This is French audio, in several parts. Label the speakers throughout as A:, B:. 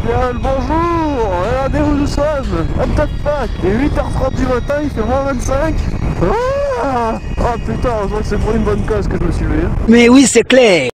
A: Bien le bonjour. Regardez où nous sommes. Hop top pack. Et 8h30 du matin, il fait moins 25. Ah oh putain, heureusement que c'est pour une bonne cause que je me suis levé.
B: Mais oui, c'est clair.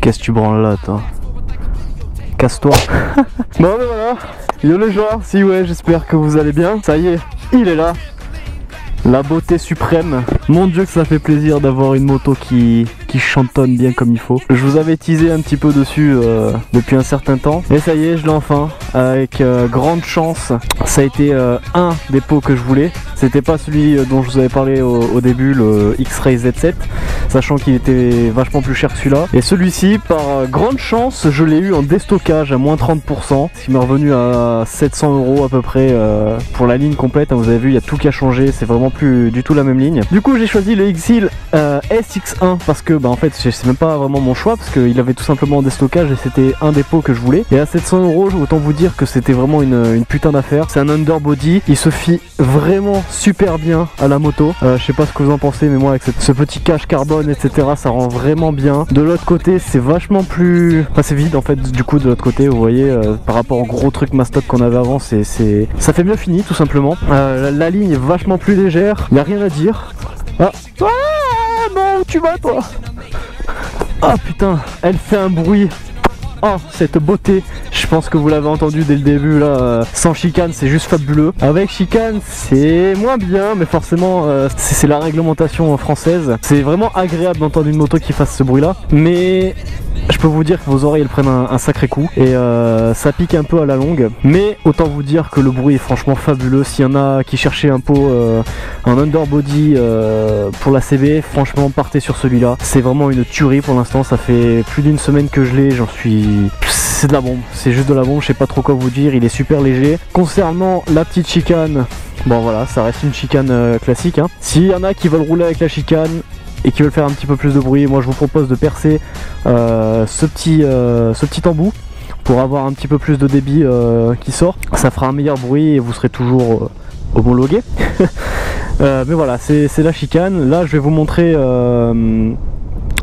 A: Qu'est-ce que tu branles là, toi? Casse-toi. Bon ben voilà, yo les gens, si ouais, j'espère que vous allez bien. Ça y est, il est là. La beauté suprême. Mon dieu que ça fait plaisir d'avoir une moto qui chantonne bien comme il faut. Je vous avais teasé un petit peu dessus depuis un certain temps. Et ça y est, je l'ai enfin. Avec grande chance. Ça a été un des pots que je voulais. C'était pas celui dont je vous avais parlé au début, le X-Ray Z7. Sachant qu'il était vachement plus cher que celui-là. Et celui-ci, par grande chance, je l'ai eu en déstockage à moins 30%. Ce qui m'est revenu à 700 € à peu près pour la ligne complète. Vous avez vu, il y a tout qui a changé. C'est vraiment plus du tout la même ligne. Du coup, j'ai choisi le Exil SX1 parce que, bah, en fait, c'est même pas vraiment mon choix parce qu'il avait tout simplement en déstockage et c'était un des pots que je voulais. Et à 700 €, autant vous dire que c'était vraiment une putain d'affaire. C'est un underbody. Il se fie vraiment super bien à la moto. Je sais pas ce que vous en pensez, mais moi, avec ce petit cache carbone, etc., ça rend vraiment bien. De l'autre côté, c'est vachement plus... Enfin, c'est vide en fait, du coup, de l'autre côté, vous voyez, par rapport au gros truc Mastoc qu'on avait avant, ça fait mieux fini, tout simplement. La ligne est vachement plus légère. Il y a rien à dire. Ah non, tu vas toi. Ah putain, elle fait un bruit. Oh, cette beauté, je pense que vous l'avez entendu dès le début là, sans chicane c'est juste fabuleux. Avec chicane c'est moins bien, mais forcément c'est la réglementation française. C'est vraiment agréable d'entendre une moto qui fasse ce bruit là, mais je peux vous dire que vos oreilles elles prennent un sacré coup et ça pique un peu à la longue. Mais autant vous dire que le bruit est franchement fabuleux. S'il y en a qui cherchaient un pot en underbody pour la CB, franchement partez sur celui-là. C'est vraiment une tuerie pour l'instant. Ça fait plus d'une semaine que je l'ai, j'en suis... C'est de la bombe, c'est juste de la bombe, je sais pas trop quoi vous dire, il est super léger. Concernant la petite chicane, bon voilà, ça reste une chicane classique hein. S'il y en a qui veulent rouler avec la chicane et qui veulent faire un petit peu plus de bruit, moi je vous propose de percer ce petit embout pour avoir un petit peu plus de débit qui sort. Ça fera un meilleur bruit et vous serez toujours homologué. Mais voilà, c'est la chicane. Là je vais vous montrer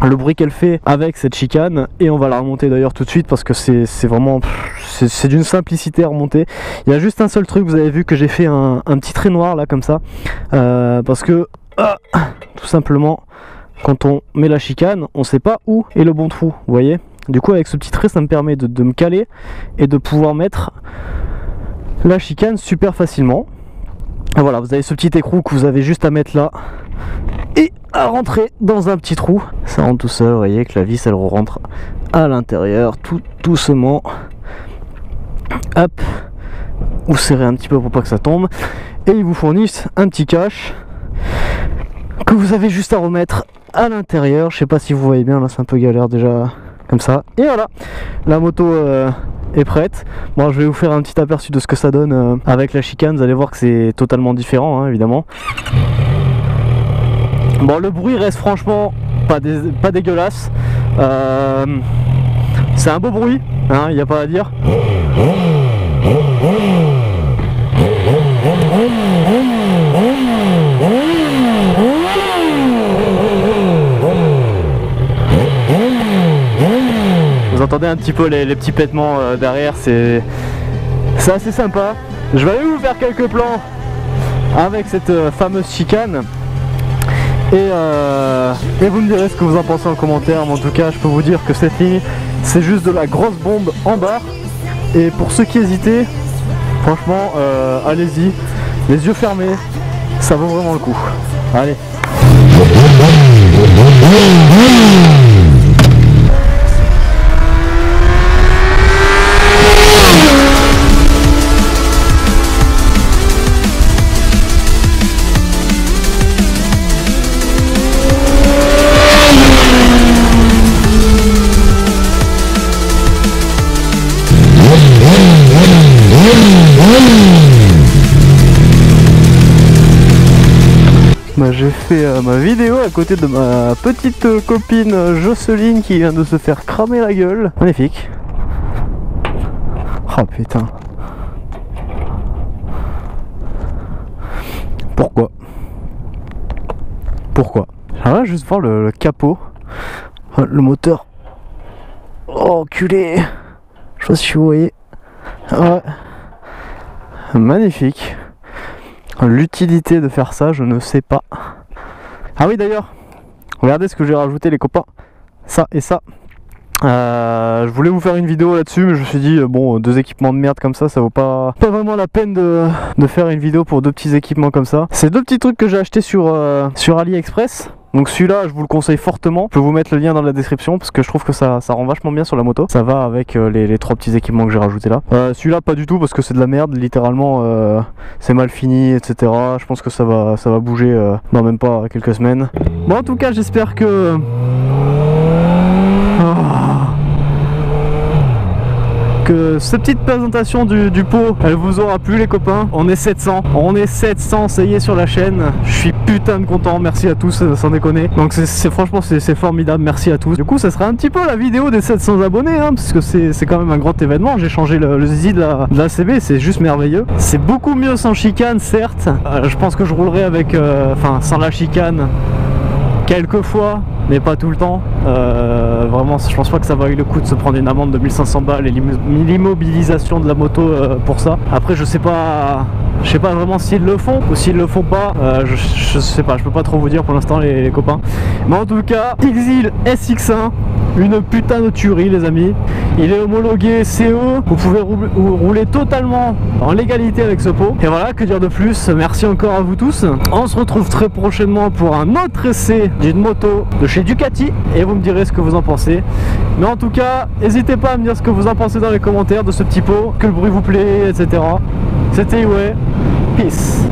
A: le bruit qu'elle fait avec cette chicane et on va la remonter d'ailleurs tout de suite parce que c'est vraiment c'est d'une simplicité à remonter. Il y a juste un seul truc, vous avez vu que j'ai fait un petit trait noir là comme ça parce que tout simplement quand on met la chicane on sait pas où est le bon trou, vous voyez. Du coup avec ce petit trait ça me permet de me caler et de pouvoir mettre la chicane super facilement. Et voilà, vous avez ce petit écrou que vous avez juste à mettre là et à rentrer dans un petit trou. Ça rentre tout seul, vous voyez que la vis elle rentre à l'intérieur tout doucement. Hop, vous serrez un petit peu pour pas que ça tombe. Et ils vous fournissent un petit cache que vous avez juste à remettre à l'intérieur. Je sais pas si vous voyez bien, là c'est un peu galère déjà comme ça. Et voilà, la moto est prête. Bon, je vais vous faire un petit aperçu de ce que ça donne avec la chicane. Vous allez voir que c'est totalement différent hein, évidemment. Bon, le bruit reste franchement pas dégueulasse. C'est un beau bruit, hein, il n'y a pas à dire. Vous entendez un petit peu les petits pètements derrière, c'est assez sympa. Je vais aller vous faire quelques plans avec cette fameuse chicane. Et vous me direz ce que vous en pensez en commentaire. Mais en tout cas, je peux vous dire que cette ligne, c'est juste de la grosse bombe en barre. Et pour ceux qui hésitaient, franchement, allez-y, les yeux fermés, ça vaut vraiment le coup. Allez. Bah, j'ai fait ma vidéo à côté de ma petite copine Jocelyne qui vient de se faire cramer la gueule. Magnifique. Oh putain. Pourquoi? Pourquoi? J'aimerais juste voir le capot. Le moteur. Oh enculé. Je sais pas si vous voyez. Ouais. Magnifique. L'utilité de faire ça, je ne sais pas. Ah oui d'ailleurs, regardez ce que j'ai rajouté les copains. Ça et ça. Je voulais vous faire une vidéo là-dessus, mais je me suis dit bon, deux équipements de merde comme ça vaut pas vraiment la peine de faire une vidéo pour deux petits équipements comme ça. C'est deux petits trucs que j'ai achetés sur AliExpress. Donc celui-là, je vous le conseille fortement. Je peux vous mettre le lien dans la description parce que je trouve que ça rend vachement bien sur la moto. Ça va avec les trois petits équipements que j'ai rajoutés là. Celui-là, pas du tout parce que c'est de la merde. Littéralement, c'est mal fini, etc. Je pense que ça va bouger dans même pas quelques semaines. Bon, en tout cas, j'espère que... que cette petite présentation du pot, elle vous aura plu les copains. On est 700, ça y est sur la chaîne. Je suis putain de content, merci à tous, sans déconner. Donc franchement c'est formidable, merci à tous. Du coup ça sera un petit peu la vidéo des 700 abonnés hein, parce que c'est quand même un grand événement. J'ai changé le zizi de la CB, c'est juste merveilleux. C'est beaucoup mieux sans chicane certes. Je pense que je roulerai avec, enfin sans la chicane quelques fois, mais pas tout le temps. Vraiment, je pense pas que ça vaille le coup de se prendre une amende de 1500 balles et l'immobilisation de la moto pour ça. Après, je sais pas vraiment s'ils le font ou s'ils le font pas. Je sais pas, je peux pas trop vous dire pour l'instant les copains. Mais en tout cas, Exil SX1, une putain de tuerie les amis. Il est homologué CE, vous pouvez rouler totalement en légalité avec ce pot. Et voilà, que dire de plus, merci encore à vous tous. On se retrouve très prochainement pour un autre essai d'une moto de chez Ducati et vous me direz ce que vous en pensez. Mais en tout cas, n'hésitez pas à me dire ce que vous en pensez dans les commentaires de ce petit pot, que le bruit vous plaît, etc. C'était Iwe, peace.